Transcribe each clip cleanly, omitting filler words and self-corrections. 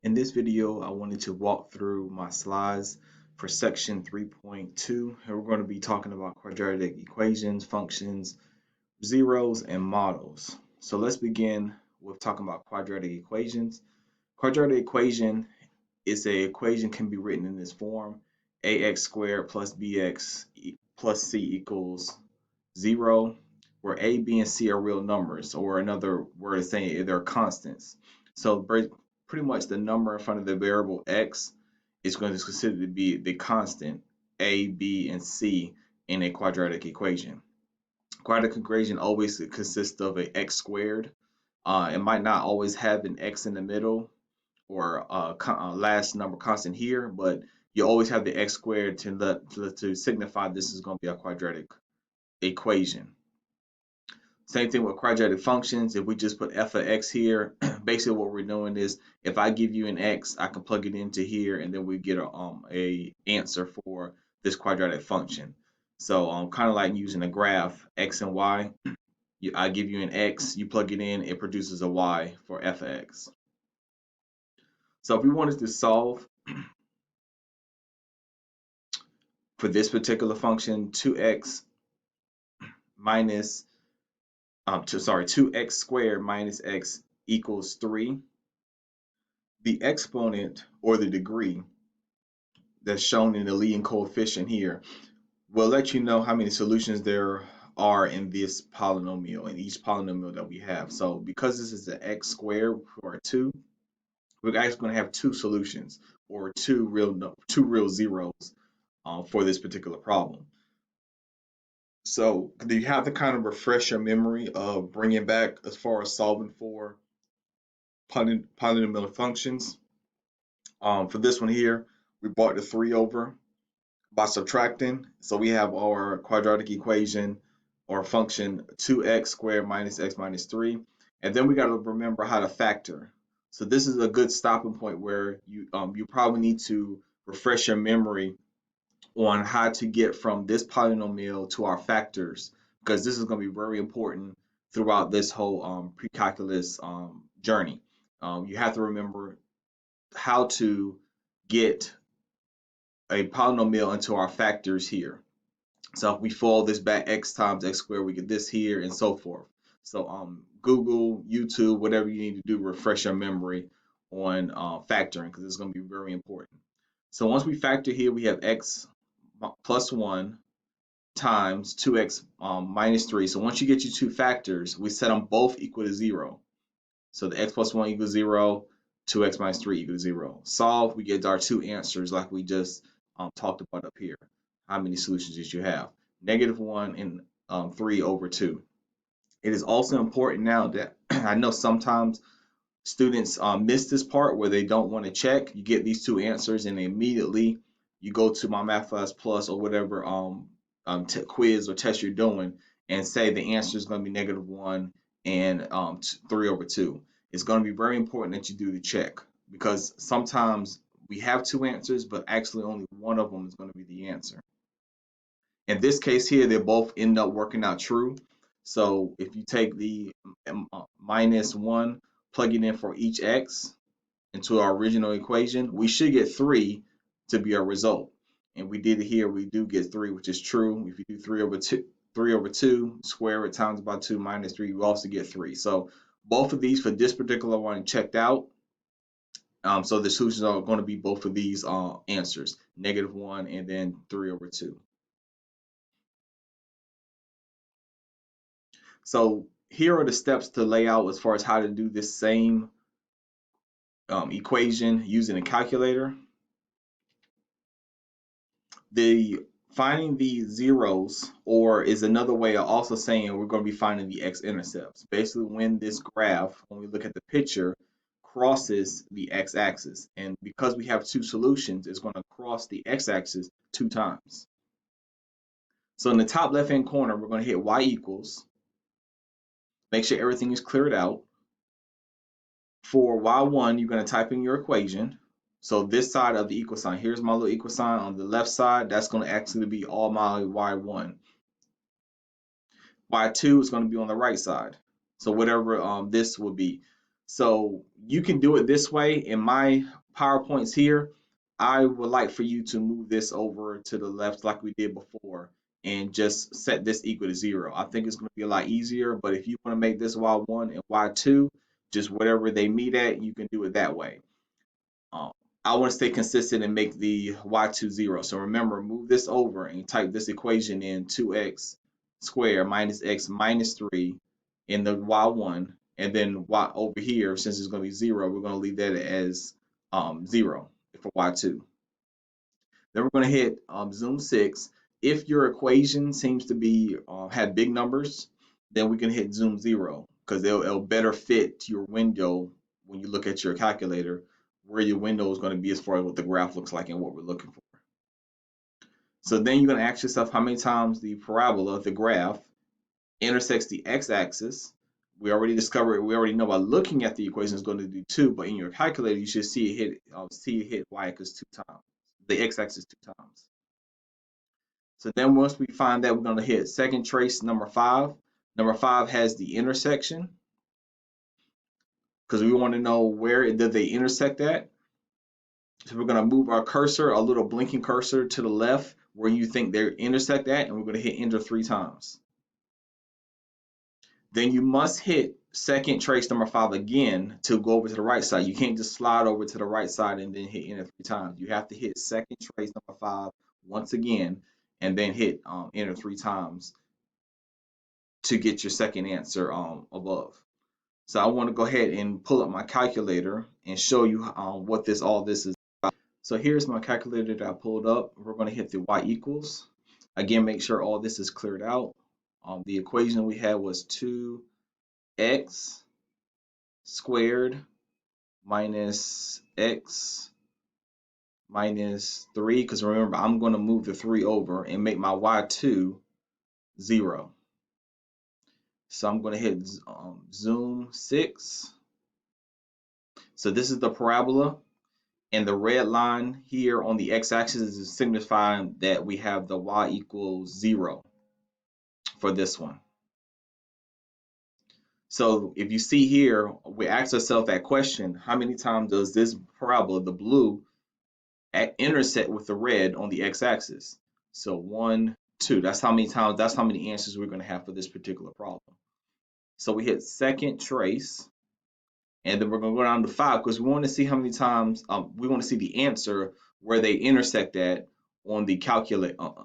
In this video, I wanted to walk through my slides for section 3.2, and we're going to be talking about quadratic equations, functions, zeros, and models. So let's begin with talking about quadratic equations. Quadratic equation is a equation can be written in this form: ax squared plus bx plus c equals 0, where a, b, and c are real numbers, or another word is saying they're constants. So pretty much the number in front of the variable x is going to be considered to be the constant a, b, and c in a quadratic equation. Quadratic equation always consists of a x squared. It might not always have an x in the middle or last number constant here, but you always have the x squared to signify this is going to be a quadratic equation. Same thing with quadratic functions. If we just put f of x here, basically what we're doing is if I give you an x, I can plug it into here, and then we get a answer for this quadratic function. So kind of like using a graph, x and y. I give you an x, you plug it in, it produces a y for f of x. So if we wanted to solve for this particular function, 2x minus 2x squared minus x equals 3. The exponent, or the degree, that's shown in the leading coefficient here will let you know how many solutions there are in this polynomial, in each polynomial that we have. So because this is an x squared for 2, we're actually going to have 2 solutions, or two real zeros for this particular problem. So do you have to kind of refresh your memory of bringing back as far as solving for polynomial functions? For this one here, we brought the 3 over by subtracting. So we have our quadratic equation or function 2x squared minus x minus 3. And then we got to remember how to factor. So this is a good stopping point where you probably need to refresh your memory on how to get from this polynomial to our factors, because this is going to be very important throughout this whole pre-calculus journey. You have to remember how to get a polynomial into our factors here. So if we follow this back, x times x squared, we get this here and so forth. So Google, YouTube, whatever you need to do, refresh your memory on factoring, because it's going to be very important. So once we factor here, we have x plus 1 times 2x minus 3. So once you get your two factors, we set them both equal to 0. So the x plus 1 equals 0, 2x minus 3 equals 0. Solve, we get our two answers like we just talked about up here. How many solutions did you have? -1 and 3 over 2. It is also important now that I know sometimes students miss this part where they don't want to check. You get these two answers and immediately you go to My Math Class Plus or whatever quiz or test you're doing and say the answer is going to be -1 and 3 over 2. It's going to be very important that you do the check, because sometimes we have two answers, but actually only one of them is going to be the answer. In this case here, they both end up working out true. So if you take the -1, plug it in for each x into our original equation, we should get 3 to be our result. And we did it here, we do get 3, which is true. If you do 3 over 2, square it times by 2 minus 3, you also get 3. So both of these for this particular one checked out. So the solutions are going to be both of these answers, -1 and then 3 over 2. So here are the steps to lay out as far as how to do this same equation using a calculator. The finding the zeros, or is another way of also saying we're going to be finding the x-intercepts. Basically, when this graph, when we look at the picture, crosses the x-axis, and because we have two solutions, it's going to cross the x-axis 2 times. So in the top left-hand corner, we're going to hit y equals. Make sure everything is cleared out. For y1, you're going to type in your equation. So this side of the equal sign, here's my little equal sign. On the left side, that's going to actually be all my y1. y2 is going to be on the right side. So whatever this would be. So you can do it this way. In my PowerPoints here, I would like for you to move this over to the left like we did before and just set this equal to 0. I think it's going to be a lot easier, but if you want to make this y1 and y2, just whatever they meet at, you can do it that way. I want to stay consistent and make the y2 0. So remember, move this over and type this equation in 2x squared minus x minus 3 in the y1. And then y over here, since it's going to be 0, we're going to leave that as 0 for y2. Then we're going to hit zoom 6. If your equation seems to be have big numbers, then we can hit zoom 0 because it'll better fit your window when you look at your calculator where your window is going to be as far as what the graph looks like and what we're looking for. So then you're going to ask yourself how many times the parabola, the graph, intersects the x-axis. We already know by looking at the equation it's going to do 2, but in your calculator you should see it hit y equals 2 times, the x-axis 2 times. So then once we find that, we're going to hit second trace number 5. Number 5 has the intersection because we want to know where did they intersect at. So we're going to move our cursor, a little blinking cursor to the left where you think they intersect at, and we're going to hit enter 3 times. Then you must hit second trace number 5 again to go over to the right side. You can't just slide over to the right side and then hit enter 3 times. You have to hit second trace number 5 once again and then hit enter 3 times to get your second answer above. So I want to go ahead and pull up my calculator and show you what all this is about. So here's my calculator that I pulled up. We're going to hit the y equals. Again, make sure all this is cleared out. The equation we had was 2x squared minus x minus 3, because remember, I'm going to move the 3 over and make my y2 0. So I'm going to hit zoom 6. So this is the parabola, and the red line here on the x-axis is signifying that we have the y equals 0 for this one. So if you see here, we ask ourselves that question, how many times does this parabola, the blue, intersect with the red on the x-axis? So 1, 2, that's how many answers we're going to have for this particular problem. So we hit second trace, and then we're going to go down to 5 because we want to see how many times we want to see the answer where they intersect at on the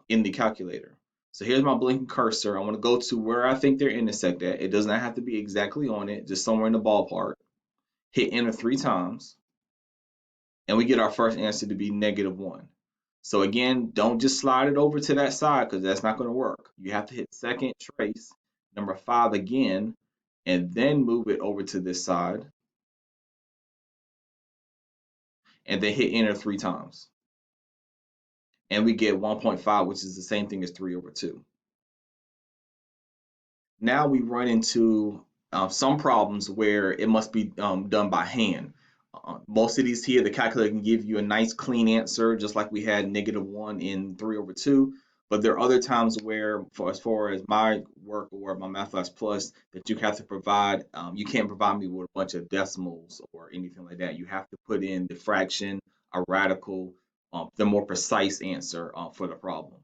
in the calculator. So here's my blinking cursor. I want to go to where I think they're intersect at. It does not have to be exactly on it, just somewhere in the ballpark. Hit enter 3 times, and we get our first answer to be -1. So again, don't just slide it over to that side because that's not going to work. You have to hit second trace number 5 again, and then move it over to this side, and then hit enter 3 times. And we get 1.5, which is the same thing as 3 over 2. Now we run into some problems where it must be done by hand. Most of these here, the calculator can give you a nice clean answer, just like we had -1 in 3 over 2. But there are other times where, as far as my work or my MathFlash Plus, that you have to provide, you can't provide me with a bunch of decimals or anything like that. You have to put in the fraction, a radical, the more precise answer for the problem.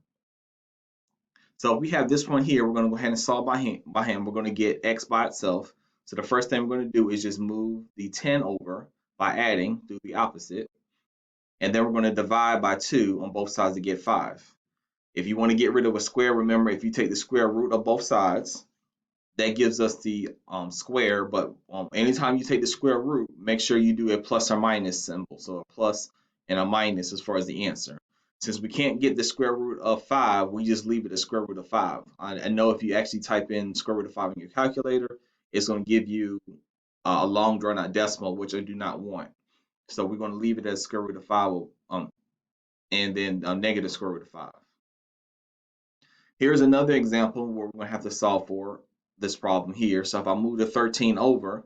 So we have this one here. We're going to go ahead and solve by hand. We're going to get x by itself. So the first thing we're going to do is just move the 10 over by adding, do the opposite. And then we're going to divide by 2 on both sides to get 5. If you want to get rid of a square, remember, if you take the square root of both sides, that gives us the square. But anytime you take the square root, make sure you do a plus or minus symbol. So a plus and a minus as far as the answer. Since we can't get the square root of 5, we just leave it as square root of 5. I know if you actually type in square root of 5 in your calculator, it's going to give you a long drawn out decimal, which I do not want. So we're going to leave it as square root of 5 and then negative square root of 5. Here's another example where we're going to have to solve for this problem here. So if I move the 13 over,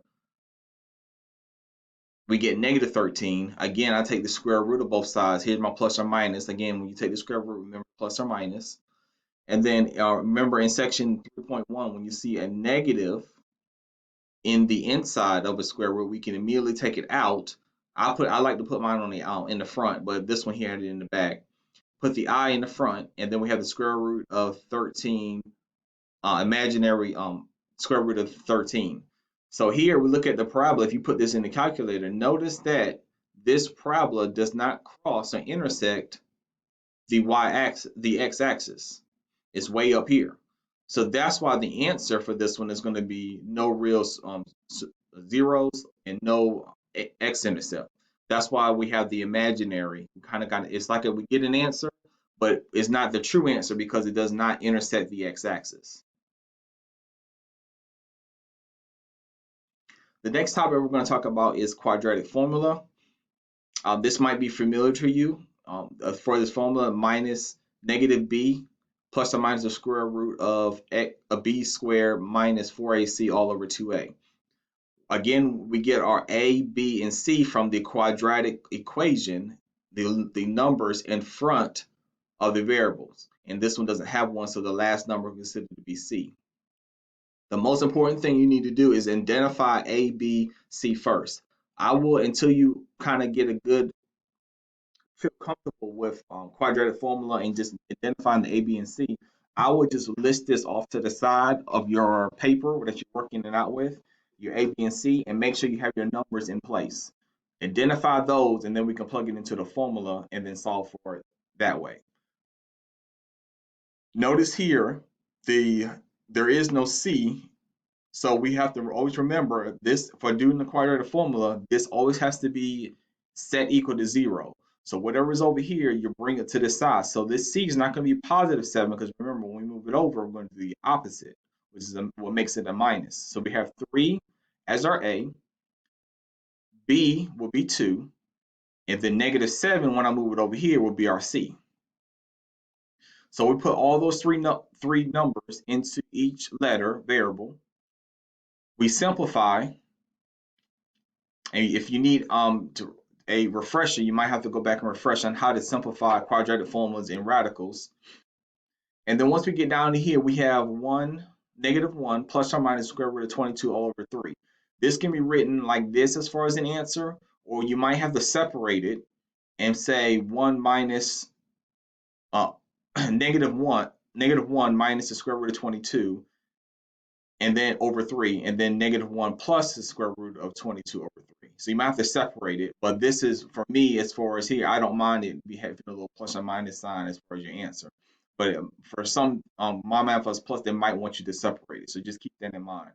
we get -13. Again, I take the square root of both sides. Here's my plus or minus. Again, when you take the square root, remember plus or minus. And then remember in section 3.1, when you see a negative in the inside of a square root, we can immediately take it out. I like to put mine on the in the front, but this one here I had it in the back. Put the I in the front, and then we have the square root of 13, imaginary square root of 13. So here we look at the parabola. If you put this in the calculator, notice that this parabola does not cross or intersect the y-axis, the x-axis. It's way up here. So that's why the answer for this one is going to be no real zeros and no x-intercept. That's why we have the imaginary. We kind of got it's like we get an answer, but it's not the true answer because it does not intersect the x-axis. The next topic we're going to talk about is quadratic formula. This might be familiar to you. For this formula, minus negative b plus or minus the square root of a b squared minus 4ac all over 2a. Again, we get our a, b, and c from the quadratic equation, the numbers in front of the variables. And this one doesn't have one, so the last number is considered to be c. The most important thing you need to do is identify A, B, C first. I will, until you kind of get a good, feel comfortable with quadratic formula and just identifying the A, B, and C, I would just list this off to the side of your paper that you're working it out with, your A, B, and C, and make sure you have your numbers in place. Identify those, and then we can plug it into the formula and then solve for it that way. Notice here, there is no C. So we have to always remember this for doing the quadratic formula, this always has to be set equal to 0. So whatever is over here, you bring it to the side. So this C is not going to be positive 7 because remember, when we move it over, we're going to do the opposite, which is what makes it a minus. So we have 3 as our A, B will be 2, and then negative 7, when I move it over here, will be our C. So we put all those three numbers into each letter variable. We simplify, and if you need a refresher, you might have to go back and refresh on how to simplify quadratic formulas in radicals. And then once we get down to here, we have negative 1 plus or minus square root of 22 all over 3. This can be written like this as far as an answer, or you might have to separate it and say 1 minus negative 1 minus the square root of 22, and then over 3, and then negative 1 plus the square root of 22 over 3. So you might have to separate it, but this is, for me, as far as here, I don't mind it having a little plus or minus sign as far as your answer. But for some MyMathPlus, they might want you to separate it, so just keep that in mind.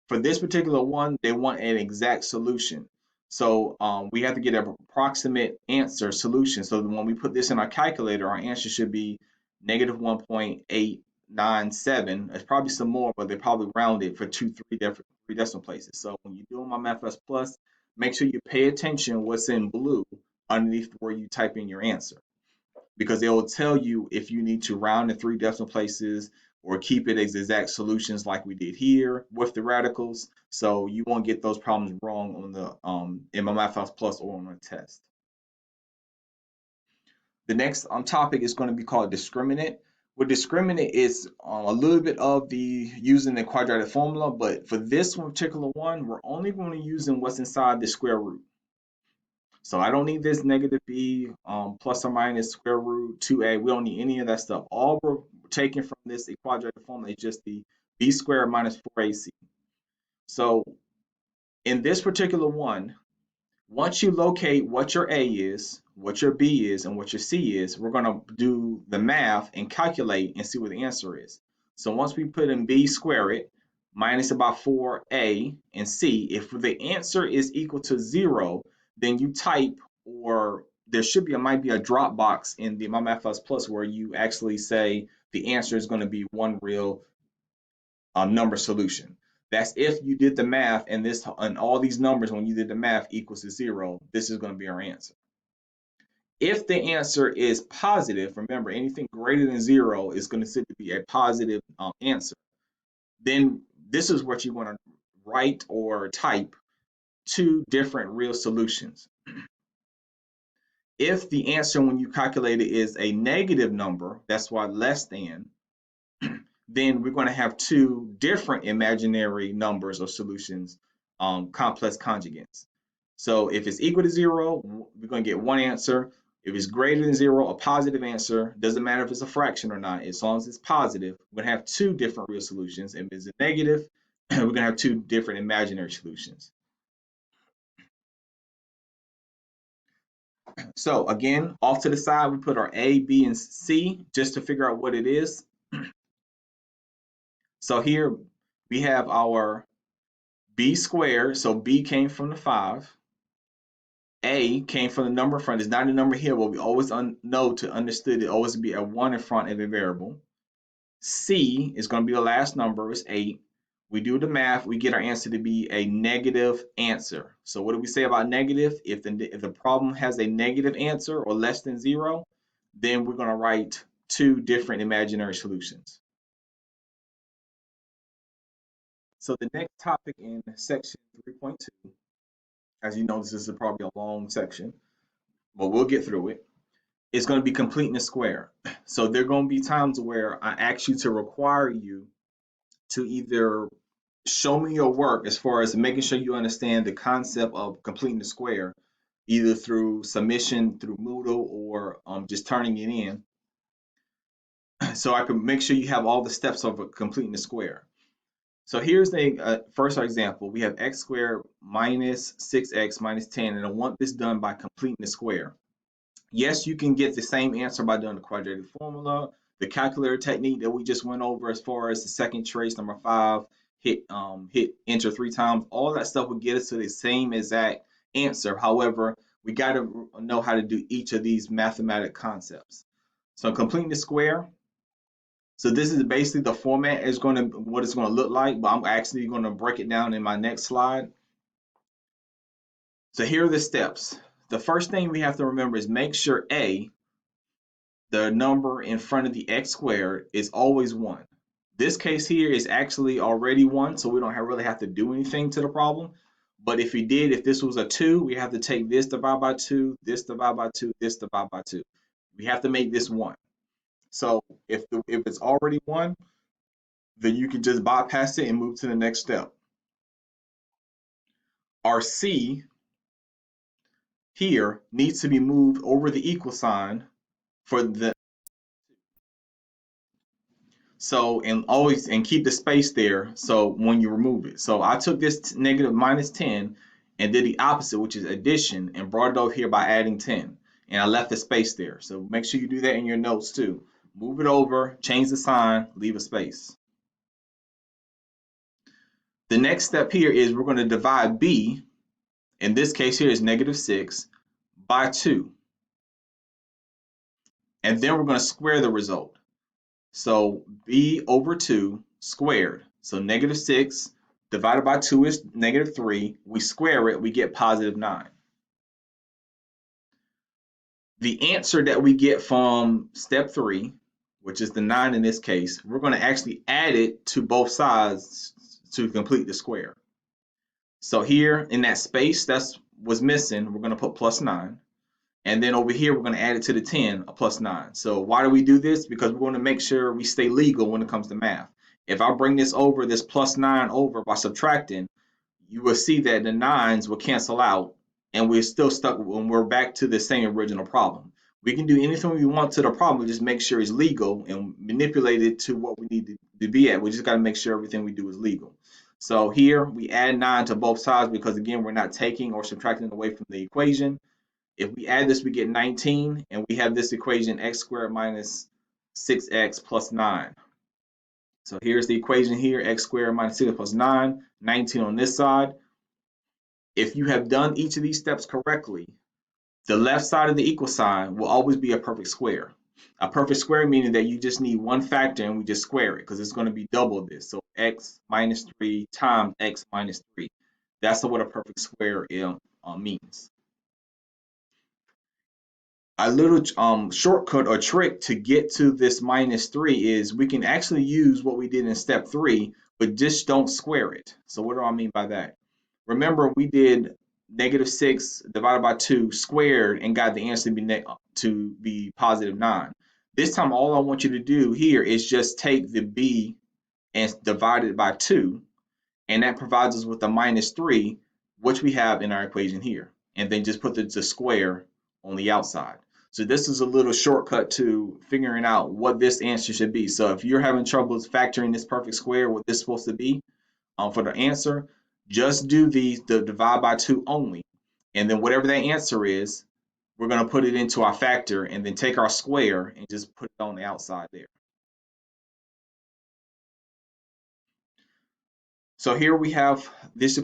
For this particular one, they want an exact solution. So we have to get an approximate answer solution. So when we put this in our calculator, our answer should be negative 1.897. There's probably some more, but they probably round it for three decimal places. So when you're doing MyMathPlus, make sure you pay attention what's in blue underneath where you type in your answer, because they will tell you if you need to round to 3 decimal places or keep it as exact solutions like we did here with the radicals. So you won't get those problems wrong on the in MyMathPlus or on the test. The next topic is going to be called discriminant. With discriminant is a little bit of the using the quadratic formula, but for this one particular one, we're only going to use what's inside the square root. So I don't need this negative b plus or minus square root 2a. We don't need any of that stuff. All we're taking from this quadratic formula is just the b squared minus 4ac. So in this particular one, once you locate what your a is, what your b is, and what your c is, we're going to do the math and calculate and see what the answer is. So once we put in b squared minus about 4a and c, if the answer is equal to 0, then you type, or there might be a drop box in the MyMathPlus where you actually say the answer is going to be one real number solution. That's if you did the math and all these numbers, when you did the math, equals to 0, this is going to be our answer. If the answer is positive, remember anything greater than 0 is going to be a positive answer. Then this is what you want to write or type 2 different real solutions. If the answer when you calculate it is a negative number, that's why less than, then we're going to have two different imaginary numbers or solutions, complex conjugates. So if it's equal to 0, we're going to get one answer. If it's greater than 0, a positive answer. Doesn't matter if it's a fraction or not. As long as it's positive, we're going to have two different real solutions. If it's a negative, we're going to have two different imaginary solutions. So again, off to the side, we put our A, B, and C just to figure out what it is. So here we have our B squared. So B came from the 5. A came from the number in front. It's not a number here, but we always know to understood it always be a 1 in front of a variable. C is going to be the last number. It's 8. We do the math. We get our answer to be a negative answer. So what do we say about negative? If the problem has a negative answer or less than 0, then we're going to write two different imaginary solutions. So the next topic in section 3.2, as you know, this is probably a long section, but we'll get through it. It's going to be completing the square. So there are going to be times where I ask you to require you to either show me your work as far as making sure you understand the concept of completing the square, either through submission through Moodle or just turning it in, so I can make sure you have all the steps of completing the square. So here's the first example. We have x squared minus 6x minus 10, and I want this done by completing the square. Yes, you can get the same answer by doing the quadratic formula, the calculator technique that we just went over as far as the second trace, number 5, hit enter 3 times. All that stuff would get us to the same exact answer. However, we got to know how to do each of these mathematical concepts. So completing the square. So this is basically the format is going to what it's going to look like, but I'm actually going to break it down in my next slide. So here are the steps. The first thing we have to remember is make sure A, the number in front of the x squared, is always 1. This case here is actually already 1, so we don't really have to do anything to the problem. But if we did, if this was a 2, we have to take this divided by 2, this divided by 2, this divided by 2. We have to make this 1. So if it's already 1, then you can just bypass it and move to the next step. Our C here needs to be moved over the equal sign for the and keep the space there so when you remove it. So I took this negative minus 10 and did the opposite, which is addition, and brought it over here by adding 10, and I left the space there. So make sure you do that in your notes too. Move it over, change the sign, leave a space. The next step here is we're going to divide B, in this case here is negative 6, by 2. And then we're going to square the result. So B over 2 squared. So negative 6 divided by 2 is negative 3. We square it, we get positive 9. The answer that we get from step 3, which is the 9 in this case, we're going to actually add it to both sides to complete the square. So here in that space that was missing, we're going to put plus 9. And then over here, we're going to add it to the 10, a plus 9. So why do we do this? Because we're going to make sure we stay legal when it comes to math. If I bring this plus 9 over by subtracting, you will see that the 9s will cancel out, and we're still stuck when we're back to the same original problem. We can do anything we want to the problem, just make sure it's legal and manipulate it to what we need to be at. We just got to make sure everything we do is legal. So here, we add 9 to both sides because, again, we're not taking or subtracting away from the equation. If we add this, we get 19, and we have this equation x squared minus 6x plus 9. So here's the equation here, x squared minus 6 plus 9, 19 on this side. If you have done each of these steps correctly, the left side of the equal sign will always be a perfect square. A perfect square meaning that you just need one factor and we just square it because it's going to be double this. So x minus 3 times x minus 3. That's what a perfect square means. A little shortcut or trick to get to this minus 3 is we can actually use what we did in step 3, but just don't square it. So what do I mean by that? Remember, we did negative 6 divided by 2 squared and got the answer to be positive 9. This time, all I want you to do here is just take the B and divide it by 2, and that provides us with a -3, which we have in our equation here. And then just put the square on the outside. So this is a little shortcut to figuring out what this answer should be. So if you're having troubles factoring this perfect square, what this is supposed to be for the answer, just do the divide by 2 only. And then whatever that answer is, we're going to put it into our factor and then take our square and just put it on the outside there. So here we have this,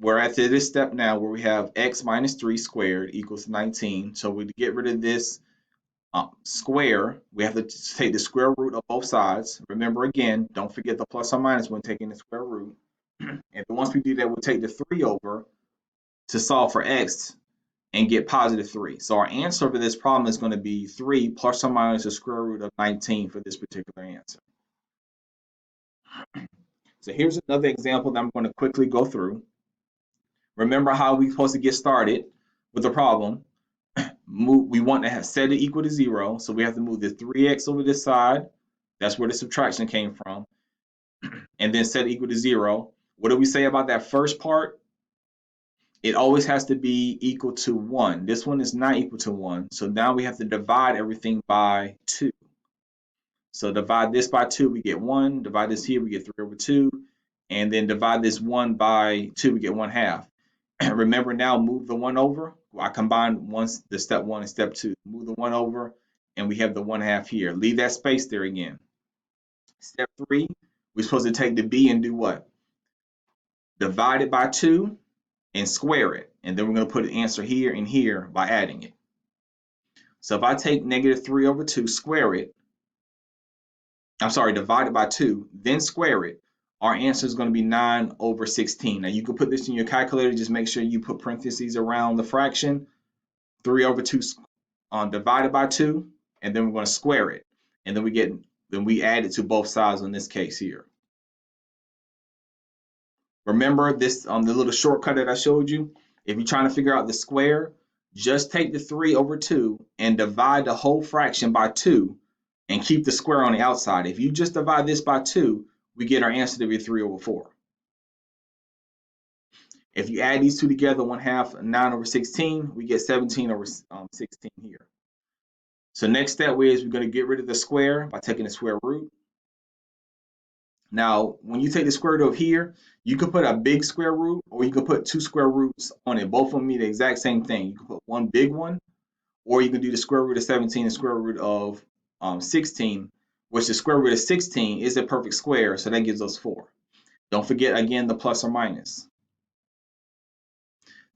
we're at this step now where we have x minus 3 squared equals 19. So we get rid of this square, we have to take the square root of both sides. Remember again, don't forget the plus or minus when taking the square root. And then once we do that, we'll take the 3 over to solve for x and get +3. So our answer for this problem is going to be 3 plus or minus the square root of 19 for this particular answer. So here's another example that I'm going to quickly go through. Remember how we're supposed to get started with the problem. We want to have set it equal to 0, so we have to move the 3x over this side. That's where the subtraction came from. And then set it equal to 0. What do we say about that first part? It always has to be equal to 1. This one is not equal to 1, so now we have to divide everything by 2. So divide this by 2, we get 1. Divide this here, we get 3 over 2. And then divide this 1 by 2, we get 1/2. Remember now, move the 1 over. I combined the step 1 and step 2. Move the 1 over, and we have the 1/2 here. Leave that space there again. Step 3, we're supposed to take the b and do what? Divide it by 2 and square it. And then we're going to put an answer here and here by adding it. So if I take -3 over 2, square it, divide it by 2, then square it, our answer is going to be 9 over 16. Now you can put this in your calculator, just make sure you put parentheses around the fraction. 3 over 2 divided by 2, and then we're going to square it. And then we add it to both sides in this case here. Remember this the little shortcut that I showed you? If you're trying to figure out the square, just take the 3 over 2 and divide the whole fraction by 2 and keep the square on the outside. If you just divide this by 2, we get our answer to be 3 over 4. If you add these two together, 1/2, 9 over 16, we get 17 over 16 here. So next step is we're going to get rid of the square by taking the square root. Now, when you take the square root of here, you could put a big square root or you could put 2 square roots on it. Both of them mean the exact same thing. You can put one big one, or you can do the square root of 17 and square root of 16, which the square root of 16 is a perfect square, so that gives us 4. Don't forget, again, the plus or minus.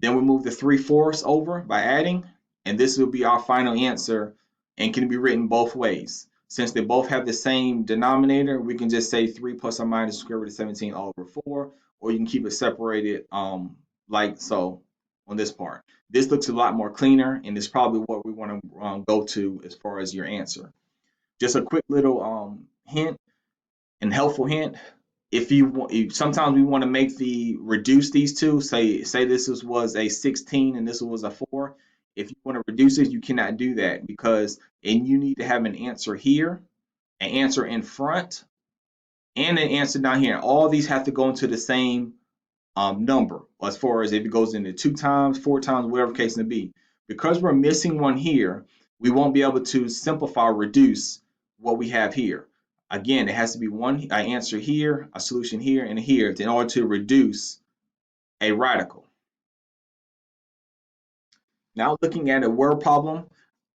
Then we move the 3/4 over by adding, and this will be our final answer and can be written both ways. Since they both have the same denominator, we can just say 3 plus or minus square root of 17 all over 4, or you can keep it separated like so on this part. This looks a lot more cleaner, and it's probably what we want to go to as far as your answer. Just a quick little hint and helpful hint. Sometimes we want to make reduce these two. Say this was a 16 and this was a 4. If you want to reduce it, you cannot do that because you need to have an answer here, an answer in front, and an answer down here. All these have to go into the same number as far as if it goes into 2 times, 4 times, whatever case may be. Because we're missing one here, we won't be able to simplify or reduce what we have here. Again, it has to be an answer here, a solution here, and here in order to reduce a radical. Now looking at a word problem,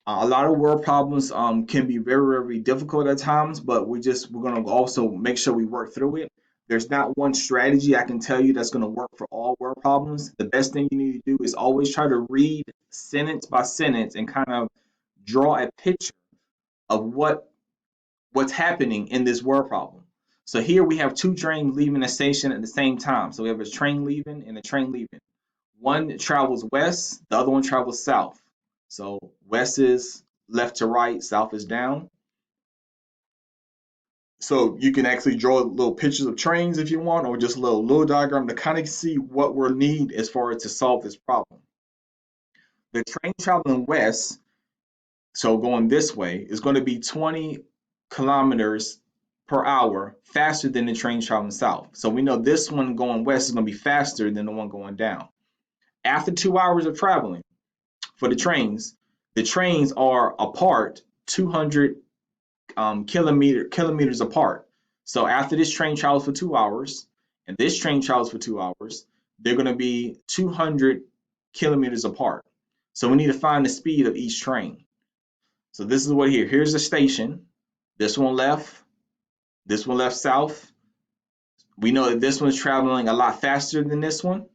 a lot of word problems can be very, very difficult at times, but we're going to also make sure we work through it. There's not one strategy I can tell you that's going to work for all word problems. The best thing you need to do is always try to read sentence by sentence and kind of draw a picture of what's happening in this word problem. So here we have 2 trains leaving the station at the same time. So we have a train leaving and a train leaving. One travels west, the other one travels south. So west is left to right, south is down. So you can actually draw little pictures of trains if you want, or just a little diagram to kind of see what we'll need as far as to solve this problem. The train traveling west, so going this way, is going to be 20 kilometers per hour faster than the train traveling south. So we know this one going west is going to be faster than the one going down. After 2 hours of traveling for the trains are apart 200 kilometers apart. So after this train travels for 2 hours and this train travels for 2 hours, they're going to be 200 kilometers apart. So we need to find the speed of each train. So this is what here. Here's the station. This one left south. We know that this one's traveling a lot faster than this one,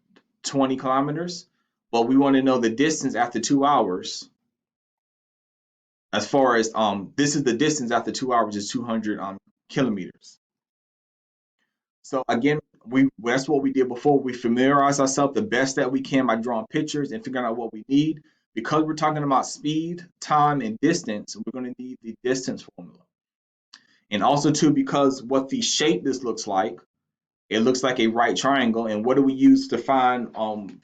20 kilometers. But we want to know the distance after 2 hours. As far as this is the distance after 2 hours is 200 kilometers. So again, that's what we did before. We familiarize ourselves the best that we can by drawing pictures and figuring out what we need. Because we're talking about speed, time, and distance, we're going to need the distance formula. And also too, because what the shape this looks like, it looks like a right triangle. And what do we use to find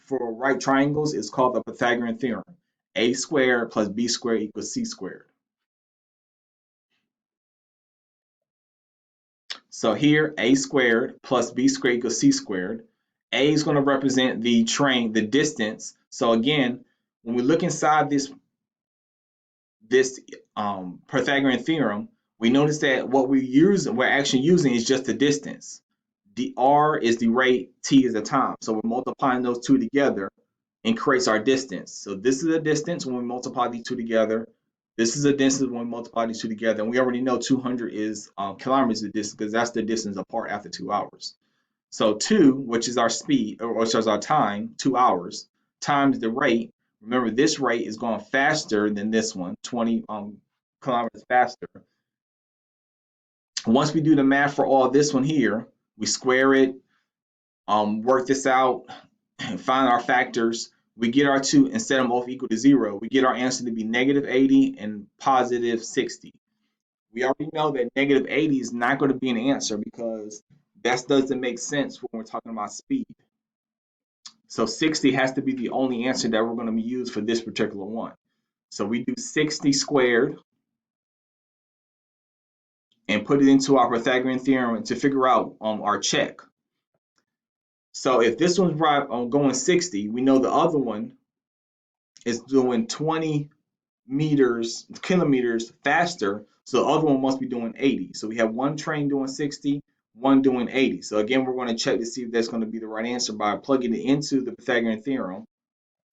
for right triangles? It's called the Pythagorean theorem. A squared plus b squared equals c squared. So here, a squared plus b squared equals c squared. A is going to represent the train, the distance. So again, when we look inside this Pythagorean theorem, we notice that what we're actually using is just the distance. The r is the rate, t is the time. So we're multiplying those two together and creates our distance. So this is the distance when we multiply these two together. This is the distance when we multiply these two together. And we already know 200 is kilometers the distance because that's the distance apart after 2 hours. So 2, which is our speed, or which is our time, 2 hours, times the rate. Remember, this rate is going faster than this one, 20 kilometers faster. Once we do the math for all this one here, we square it, work this out, and find our factors. We get our 2 and set them both equal to 0. We get our answer to be negative 80 and positive 60. We already know that negative 80 is not going to be an answer because that doesn't make sense when we're talking about speed. So 60 has to be the only answer that we're going to be used for this particular one. So we do 60 squared and put it into our Pythagorean theorem to figure out our check. So if this one's right going 60, we know the other one is doing 20 kilometers faster. So the other one must be doing 80. So we have one train doing 60, one doing 80. So again, we're going to check to see if that's going to be the right answer by plugging it into the Pythagorean theorem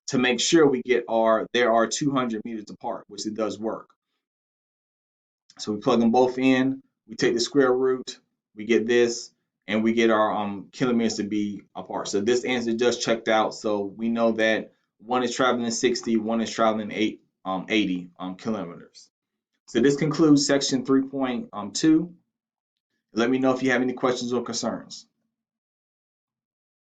to make sure we get there are 200 meters apart, which it does work. So we plug them both in, we take the square root, we get this, and we get our kilometers to be apart. So this answer just checked out. So we know that one is traveling 60, one is traveling 80 kilometers. So this concludes section 3.2. Let me know if you have any questions or concerns.